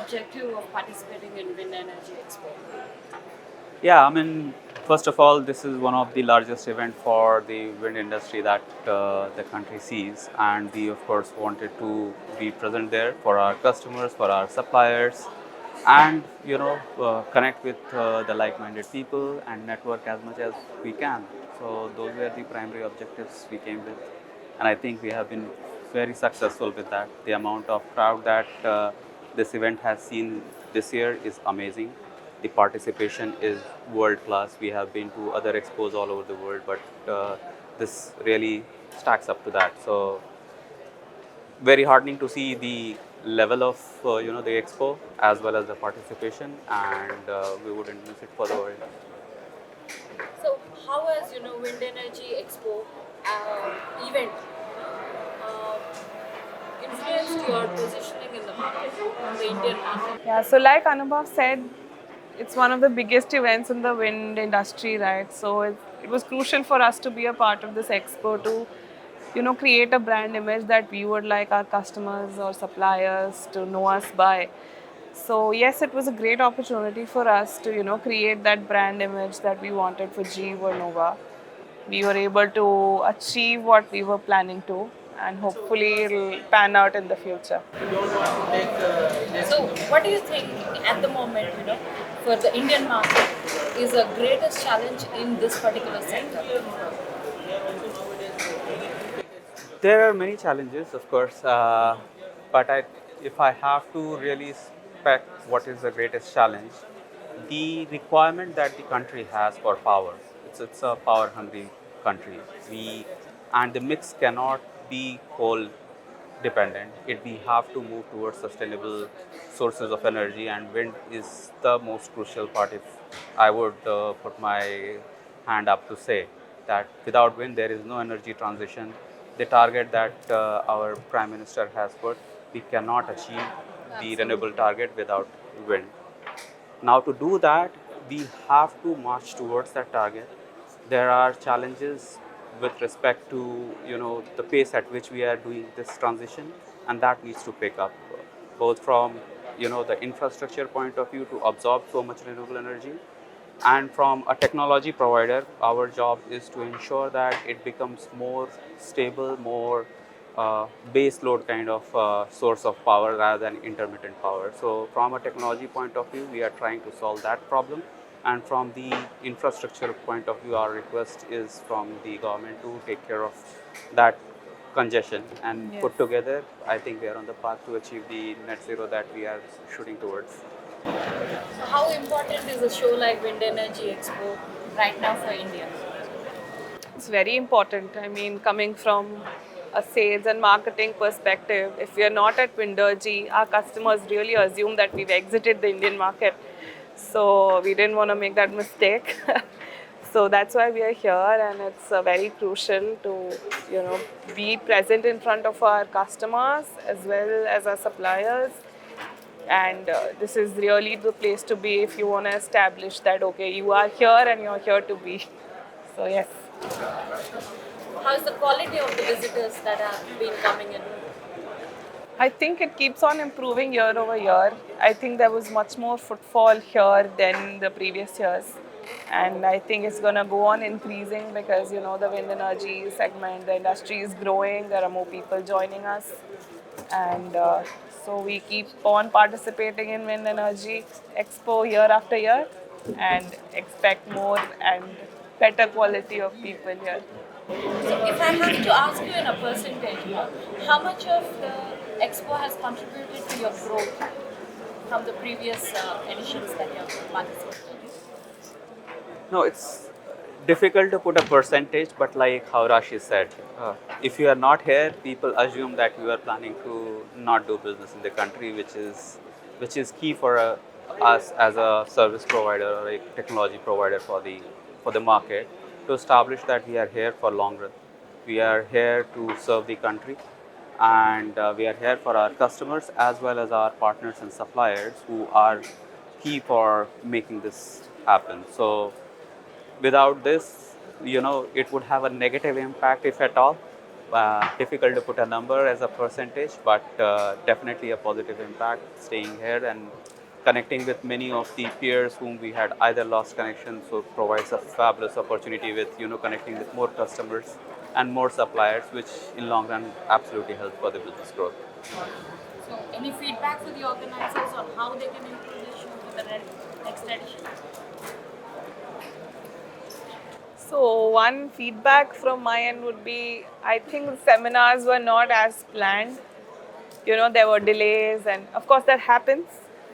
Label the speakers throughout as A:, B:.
A: objective of participating in Wind Energy Expo?
B: Yeah, I mean, first of all, this is one of the largest event for the wind industry that the country sees, and we of course wanted to be present there for our customers, for our suppliers, and connect with the like-minded people and network as much as we can. So those were the primary objectives we came with, and I think we have been very successful with that. The amount of crowd that this event has seen this year is amazing. The participation is world class. We have been to other expos all over the world, but this really stacks up to that. So very heartening to see the level of the expo as well as the participation, and we wouldn't miss it for the world.
A: So, how has Wind Energy Expo event uh, influenced your positioning in the market, in the Indian market?
C: Yeah, so like Anubhav said, it's one of the biggest events in the wind industry, right? So it was crucial for us to be a part of this expo to, create a brand image that we would like our customers or suppliers to know us by. So yes, it was a great opportunity for us to, create that brand image that we wanted for GE Vernova. We were able to achieve what we were planning to, and hopefully it'll pan out in the future.
A: So, what do you think at the moment, for the Indian market, is the greatest challenge in this particular sector?
B: There are many challenges, of course, if I have to really spec what is the greatest challenge, the requirement that the country has for power. It's a power-hungry country. And the mix cannot be coal dependent. We have to move towards sustainable sources of energy, and wind is the most crucial part. If I would put my hand up to say that without wind there is no energy transition. The target that our Prime Minister has put, we cannot achieve the renewable target without wind. Now, to do that, we have to march towards that target. There are challenges with respect to the pace at which we are doing this transition, and that needs to pick up, both from the infrastructure point of view to absorb so much renewable energy, and from a technology provider, our job is to ensure that it becomes more stable, more base load kind of source of power rather than intermittent power. So from a technology point of view, we are trying to solve that problem. And from the infrastructure point of view, our request is from the government to take care of that congestion and
C: Yes.
B: put together. I think we are on the path to achieve the net zero that we are shooting towards.
A: So, how important is a show like Wind Energy Expo right now for India?
C: It's very important. I mean, coming from a sales and marketing perspective, if we are not at Windergy, our customers really assume that we've exited the Indian market. So we didn't want to make that mistake. So that's why we are here, and it's very crucial to, be present in front of our customers as well as our suppliers. And this is really the place to be if you want to establish that, okay, you are here and you're here to be. So yes.
A: How is the quality of the visitors that have been coming in?
C: I think it keeps on improving year over year. I think there was much more footfall here than the previous years. And I think it's going to go on increasing because, the wind energy segment, the industry is growing. There are more people joining us. And so we keep on participating in Wind Energy Expo year after year and expect more and better quality of people here.
A: So, if I have to ask you in a percentage, how much of the expo has contributed to your growth from the previous editions that you have participated in?
B: No, it's difficult to put a percentage, but like how Rashi said, if you are not here, people assume that you are planning to not do business in the country, which is key for us as a service provider or a technology provider for the market, to establish that we are here for long run. We are here to serve the country, and we are here for our customers as well as our partners and suppliers who are key for making this happen. So without this, it would have a negative impact, if at all. Difficult to put a number as a percentage, but definitely a positive impact staying here and connecting with many of the peers whom we had either lost connection. So it provides a fabulous opportunity with connecting with more customers and more suppliers, which in long run absolutely helps for the business growth.
A: So, any feedback for the organizers on how they can improve this show for the next edition?
C: So one feedback from my end would be, I think the seminars were not as planned. There were delays, and of course that happens,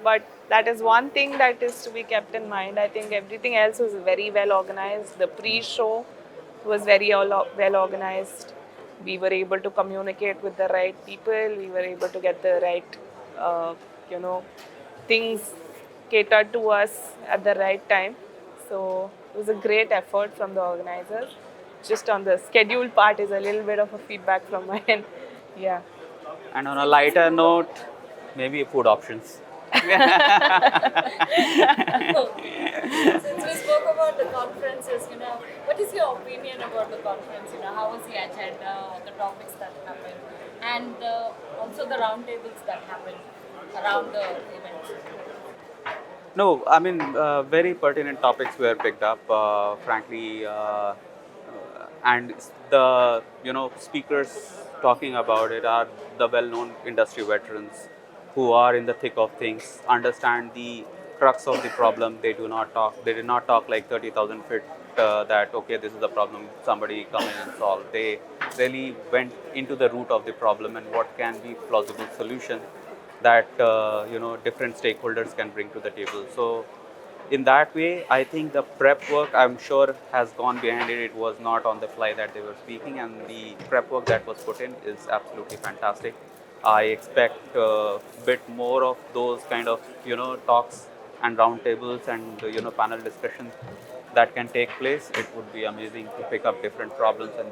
C: but that is one thing that is to be kept in mind. I think everything else was very well organized. The pre-show was very well organized. We were able to communicate with the right people. We were able to get the right, uh, you know, things catered to us at the right time. So it was a great effort from the organizers. Just on the schedule part is a little bit of a feedback from my end. Yeah.
B: And on a lighter note, maybe food options.
A: Since we spoke about the conferences, what is your opinion about the conference? How was the agenda, the topics that happened, and also the roundtables that happened around the event?
B: No, I mean, very pertinent topics were picked up, frankly, and the speakers talking about it are the well-known industry veterans who are in the thick of things, understand the crux of the problem. They do not talk. They did not talk like 30,000 feet that okay, this is the problem. Somebody come in and solve. They really went into the root of the problem and what can be plausible solution that different stakeholders can bring to the table. So in that way, I think the prep work, I'm sure, has gone behind it. It was not on the fly that they were speaking, and the prep work that was put in is absolutely fantastic. I expect a bit more of those kind of talks and roundtables and panel discussions that can take place. It would be amazing to pick up different problems and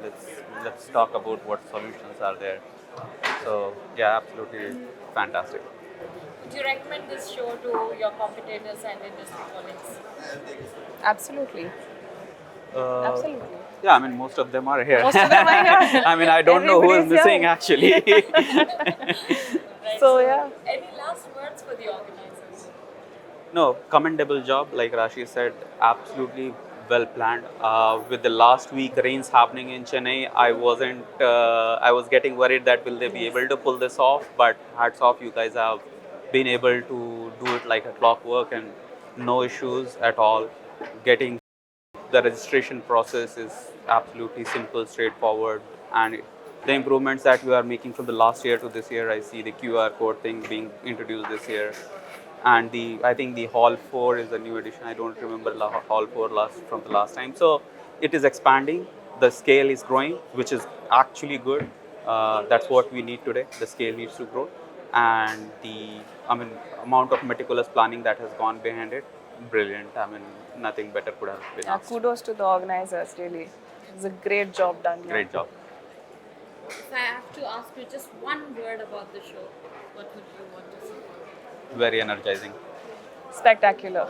B: let's talk about what solutions are there. So yeah, absolutely fantastic.
A: Would you recommend this show to your competitors and industry colleagues?
C: Absolutely. Absolutely.
B: Yeah, I mean, most of them are here.
C: Most of them are here.
B: I mean, I don't know who is
C: Everybody's
B: missing
C: here.
B: actually.
A: Right.
C: So, yeah.
A: Any last words for the organizers?
B: No, commendable job, like Rashi said, absolutely well planned. With the last week rains happening in Chennai, I wasn't. I was getting worried that will they be able to pull this off. But hats off, you guys have been able to do it like a clockwork and no issues at all. Getting the registration process is absolutely simple, straightforward, and the improvements that we are making from the last year to this year, I see the QR code thing being introduced this year, and I think the Hall 4 is a new addition. I don't remember Hall 4 from the last time. So it is expanding. The scale is growing, which is actually good. That's what we need today. The scale needs to grow, and amount of meticulous planning that has gone behind it, brilliant. I mean, nothing better could have been
C: Yeah,
B: asked.
C: kudos to the organizers, really. It was a great job done. Yeah.
B: Great job.
A: If I have to ask you just one word about the show, what would you want to say?
B: Very energizing.
C: Spectacular.